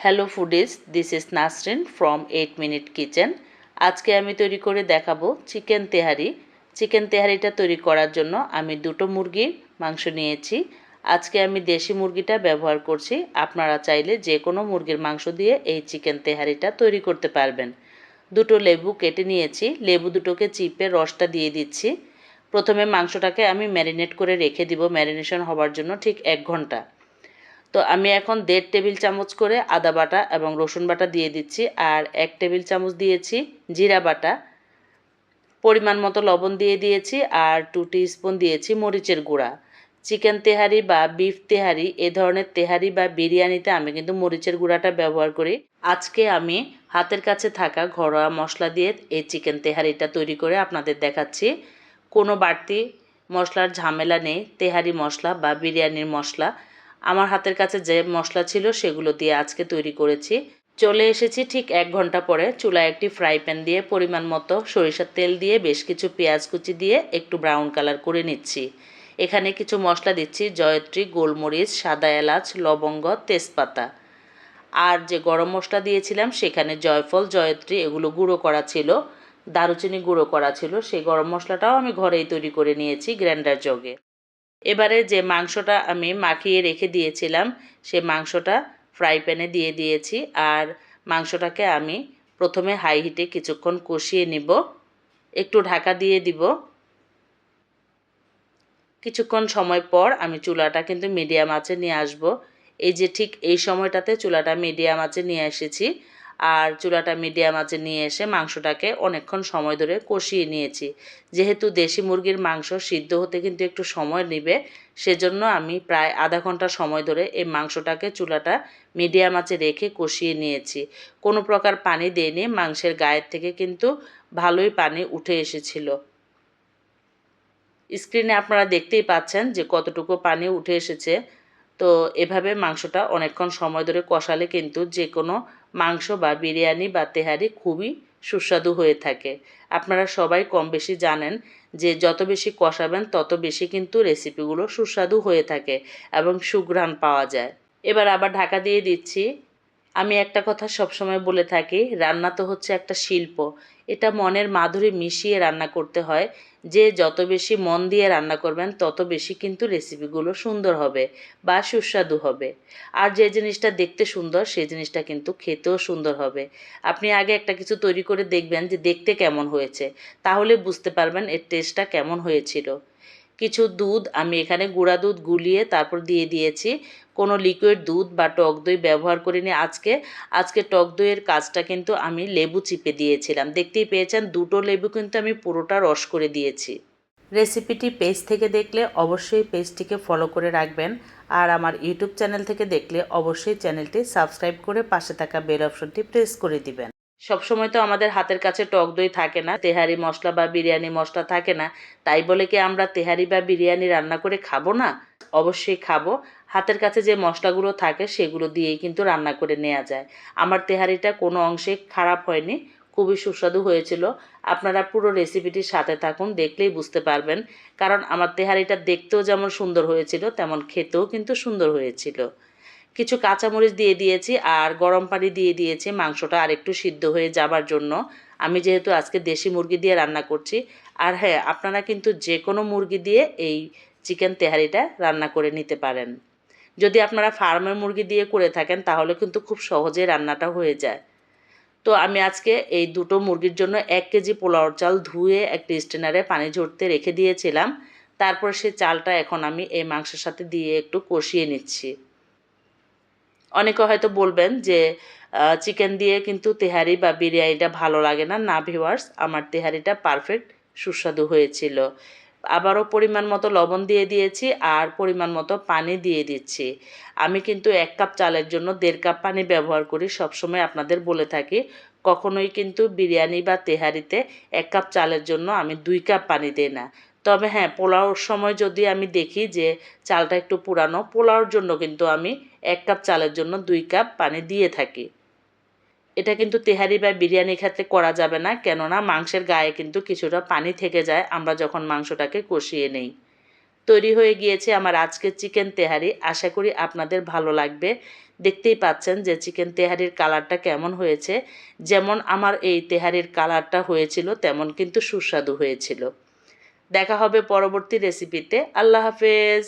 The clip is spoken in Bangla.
Hello foodies, this is Nasrin from 8 minute kitchen. আজকে আমি তৈরি করে দেখাবো চিকেন তেহারি। চিকেন তেহারিটা তৈরি করার জন্য আমি দুটো মুরগির মাংস নিয়েছি। আজকে আমি দেশি মুরগিটা ব্যবহার করছি। আপনারা চাইলে যে কোনো মুরগির মাংস দিয়ে এই চিকেন তেহারিটা তৈরি করতে পারবেন। দুটো লেবু কেটে নিয়েছি, লেবু দুটোকে চিপে রসটা দিয়ে দিচ্ছি। প্রথমে মাংসটাকে আমি ম্যারিনেট করে রেখে দিব ম্যারিনেশন হওয়ার জন্য ঠিক 1 ঘন্টা। তো আমি এখন 1.5 টেবিল চামচ করে আদা বাটা এবং রসুন বাটা দিয়ে দিচ্ছি, আর 1 টেবিল চামচ দিয়েছি জিরা বাটা, পরিমাণ মতো লবণ দিয়ে দিয়েছি, আর 2 টিস্পুন দিয়েছি মরিচের গুঁড়া। চিকেন তেহারি বা বিফ তেহারি, এ ধরনের তেহারি বা বিরিয়ানিতে আমি কিন্তু মরিচের গুঁড়াটা ব্যবহার করি। আজকে আমি হাতের কাছে থাকা ঘরোয়া মশলা দিয়ে এই চিকেন তেহারিটা তৈরি করে আপনাদের দেখাচ্ছি। কোনো বাড়তি মশলার ঝামেলা নেই। তেহারি মশলা বা বিরিয়ানির মশলা আমার হাতের কাছে যে মশলা ছিল সেগুলো দিয়ে আজকে তৈরি করেছি। চলে এসেছি ঠিক 1 ঘন্টা পরে। চুলায় একটি ফ্রাই প্যান দিয়ে পরিমাণ মতো সরিষার তেল দিয়ে বেশ কিছু পেঁয়াজ কুচি দিয়ে একটু ব্রাউন কালার করে নিচ্ছি। এখানে কিছু মশলা দিচ্ছি: জয়ত্রী, গোলমরিচ, সাদা এলাচ, লবঙ্গ, তেজপাতা। আর যে গরম মশলা দিয়েছিলাম সেখানে জয়ফল, জয়ত্রী এগুলো গুঁড়ো করা ছিল, দারুচিনি গুঁড়ো করা ছিল। সেই গরম মশলাটাও আমি ঘরেই তৈরি করে নিয়েছি গ্রাইন্ডার জগে। এবারে যে মাংসটা আমি মাখিয়ে রেখে দিয়েছিলাম সে মাংসটা ফ্রাই প্যানে দিয়ে দিয়েছি, আর মাংসটাকে আমি প্রথমে হাই হিটে কিছুক্ষণ কষিয়ে নিব। একটু ঢাকা দিয়ে দিব। কিছুক্ষণ সময় পর আমি চুলাটা কিন্তু মিডিয়াম আঁচে নিয়ে আসব। এই যে ঠিক এই সময়টাতে চুলাটা মিডিয়াম আঁচে নিয়ে এসেছি, আর চুলাটা মিডিয়াম আঁচে নিয়ে এসে মাংসটাকে অনেকক্ষণ সময় ধরে কষিয়ে নিয়েছি। যেহেতু দেশি মুরগির মাংস সিদ্ধ হতে কিন্তু একটু সময় নেবে, সেজন্য আমি প্রায় আধা ঘন্টা সময় ধরে এই মাংসটাকে চুলাটা মিডিয়াম আঁচে রেখে কষিয়ে নিয়েছি। কোনো প্রকার পানি দেইনি, মাংসের গায়ের থেকে কিন্তু ভালোই পানি উঠে এসেছিল। স্ক্রিনে আপনারা দেখতেই পাচ্ছেন যে কতটুকু পানি উঠে এসেছে। তো এভাবে মাংসটা অনেকক্ষণ সময় ধরে কষালে কিন্তু যে কোনো মাংস বা বিরিয়ানি বা তেহারি খুবই সুস্বাদু হয়ে থাকে। আপনারা সবাই কম বেশি জানেন যে যত বেশি কষাবেন তত বেশি কিন্তু রেসিপিগুলো সুস্বাদু হয়ে থাকে এবং সুঘ্রাণ পাওয়া যায়। এবার আবার ঢাকা দিয়ে দিচ্ছি। আমি একটা কথা সবসময় বলে থাকি, রান্না তো হচ্ছে একটা শিল্প। এটা মনের মাধুরী মিশিয়ে রান্না করতে হয়। যে যত বেশি মন দিয়ে রান্না করবেন তত বেশি কিন্তু রেসিপিগুলো সুন্দর হবে বা সুস্বাদু হবে। আর যে জিনিসটা দেখতে সুন্দর সেই জিনিসটা কিন্তু খেতেও সুন্দর হবে। আপনি আগে একটা কিছু তৈরি করে দেখবেন যে দেখতে কেমন হয়েছে, তাহলে বুঝতে পারবেন এর টেস্টটা কেমন হয়েছিল। কিছু দুধ আমি এখানে গুঁড়া দুধ গুলিয়ে তারপর দিয়ে দিয়েছি। কোনো লিকুইড দুধ বা টক দই ব্যবহার করিনি আজকে টক দইয়ের কাজটা কিন্তু আমি লেবু চিপে দিয়েছিলাম। দেখতেই পেয়েছেন দুটো লেবু কিন্তু আমি পুরোটা রস করে দিয়েছি। রেসিপিটি পেজ থেকে দেখলে অবশ্যই পেজটিকে ফলো করে রাখবেন, আর আমার ইউটিউব চ্যানেল থেকে দেখলে অবশ্যই চ্যানেলটি সাবস্ক্রাইব করে পাশে থাকা বেল অপশনটি প্রেস করে দিবেন। সবসময় তো আমাদের হাতের কাছে টক দই থাকে না, তেহারি মশলা বা বিরিয়ানি মশলা থাকে না। তাই বলে কি আমরা তেহারি বা বিরিয়ানি রান্না করে খাবো না? অবশ্যই খাবো। হাতের কাছে যে মশলাগুলো থাকে সেগুলো দিয়েই কিন্তু রান্না করে নেওয়া যায়। আমার তেহারিটা কোনো অংশে খারাপ হয়নি, খুবই সুস্বাদু হয়েছিল। আপনারা পুরো রেসিপিটির সাথে থাকুন, দেখলেই বুঝতে পারবেন। কারণ আমার তেহারিটা দেখতেও যেমন সুন্দর হয়েছিল তেমন খেতেও কিন্তু সুন্দর হয়েছিল। কিছু কাঁচামরিচ দিয়ে দিয়েছি আর গরম পানি দিয়ে দিয়েছি মাংসটা আরেকটু সিদ্ধ হয়ে যাবার জন্য। আমি যেহেতু আজকে দেশি মুরগি দিয়ে রান্না করছি। আর হ্যাঁ, আপনারা কিন্তু যে কোনো মুরগি দিয়ে এই চিকেন তেহারিটা রান্না করে নিতে পারেন। যদি আপনারা ফার্মের মুরগি দিয়ে করে থাকেন তাহলে কিন্তু খুব সহজে রান্নাটা হয়ে যায়। তো আমি আজকে এই দুটো মুরগির জন্য 1 কেজি পোলাওর চাল ধুয়ে একটা স্ট্রেনারে পানি ঝরতে রেখে দিয়েছিলাম। তারপর সেই চালটা এখন আমি এই মাংসের সাথে দিয়ে একটু কষিয়ে নিচ্ছি। অনেকে হয়তো বলবেন যে চিকেন দিয়ে কিন্তু তেহারি বা বিরিয়ানিটা ভালো লাগে না। না ভিউয়ার্স, আমার তেহারিটা পারফেক্ট সুস্বাদু হয়েছিল। আবারও পরিমাণ মতো লবণ দিয়ে দিয়েছি আর পরিমাণ মতো পানি দিয়ে দিচ্ছি। আমি কিন্তু 1 কাপ চালের জন্য 1.5 কাপ পানি ব্যবহার করি, সবসময় আপনাদের বলে থাকি। কখনোই কিন্তু বিরিয়ানি বা তেহারিতে 1 কাপ চালের জন্য আমি 2 কাপ পানি দিই না। তবে হ্যাঁ, পোলাওর সময় যদি আমি দেখি যে চালটা একটু পুরানো, পোলাওর জন্য কিন্তু আমি 1 কাপ চালের জন্য 2 কাপ পানি দিয়ে থাকি। এটা কিন্তু তেহারি বা বিরিয়ানির ক্ষেত্রে করা যাবে না, কেননা মাংসের গায়ে কিন্তু কিছুটা পানি থেকে যায় আমরা যখন মাংসটাকে কষিয়ে নেই। তৈরি হয়ে গিয়েছে আমার আজকের চিকেন তেহারি। আশা করি আপনাদের ভালো লাগবে। দেখতেই পাচ্ছেন যে চিকেন তেহারির কালারটা কেমন হয়েছে। যেমন আমার এই তেহারির কালারটা হয়েছিল তেমন কিন্তু সুস্বাদু হয়েছিল। দেখা হবে পরবর্তী রেসিপিতে। আল্লাহ হাফেজ।